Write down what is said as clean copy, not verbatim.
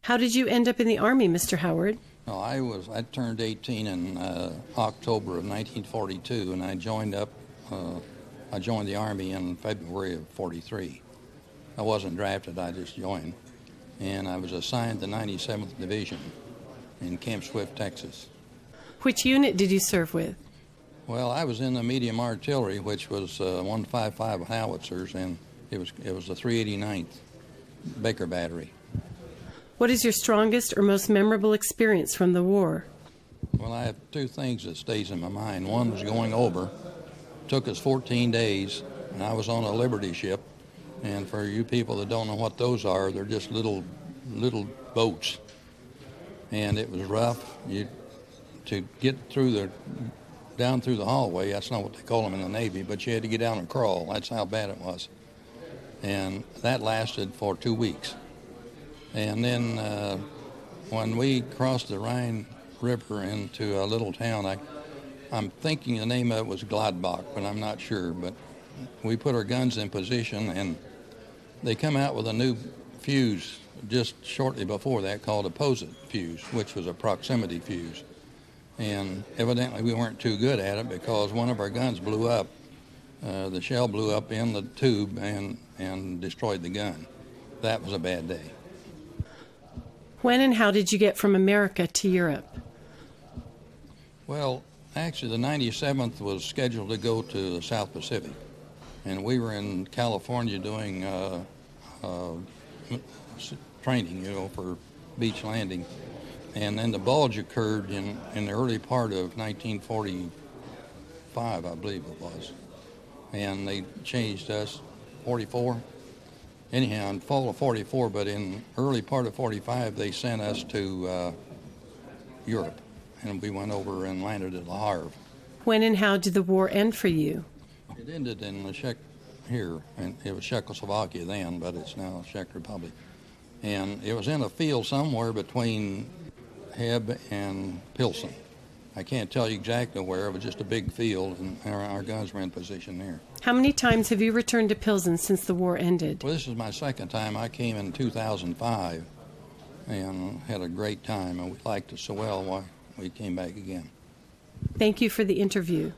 How did you end up in the Army, Mr. Howard? Well, I turned 18 in October of 1942, and I joined the Army in February of 43. I wasn't drafted, I just joined. And I was assigned the 97th Division in Camp Swift, Texas. Which unit did you serve with? Well, I was in the medium artillery, which was 155 howitzers, and it was the 389th Baker Battery. What is your strongest or most memorable experience from the war? Well, I have two things that stays in my mind. One was going over. It took us 14 days, and I was on a Liberty ship. And for you people that don't know what those are, they're just little boats. And it was rough. To get down through the hallway, that's not what they call them in the Navy, but you had to get down and crawl. That's how bad it was. And that lasted for 2 weeks. And then when we crossed the Rhine River into a little town, I'm thinking the name of it was Gladbach, but I'm not sure. But we put our guns in position, and they come out with a new fuse just shortly before that called a POSIT fuse, which was a proximity fuse. And evidently we weren't too good at it because one of our guns blew up. The shell blew up in the tube and destroyed the gun. That was a bad day. When and how did you get from America to Europe? Well, actually the 97th was scheduled to go to the South Pacific. And we were in California doing training, for beach landing. And then the bulge occurred in the early part of 1945, I believe it was. And they changed us, 44. Anyhow, in fall of 44, but in early part of 45, they sent us to Europe. And we went over and landed at Le Havre. When and how did the war end for you? It ended in the here, and it was Czechoslovakia then, but it's now Czech Republic. And it was in a field somewhere between Heb and Pilsen. I can't tell you exactly where. It was just a big field, and our guns were in position there. How many times have you returned to Pilsen since the war ended? Well, this is my second time. I came in 2005 and had a great time, and we liked it so well why we came back again. Thank you for the interview.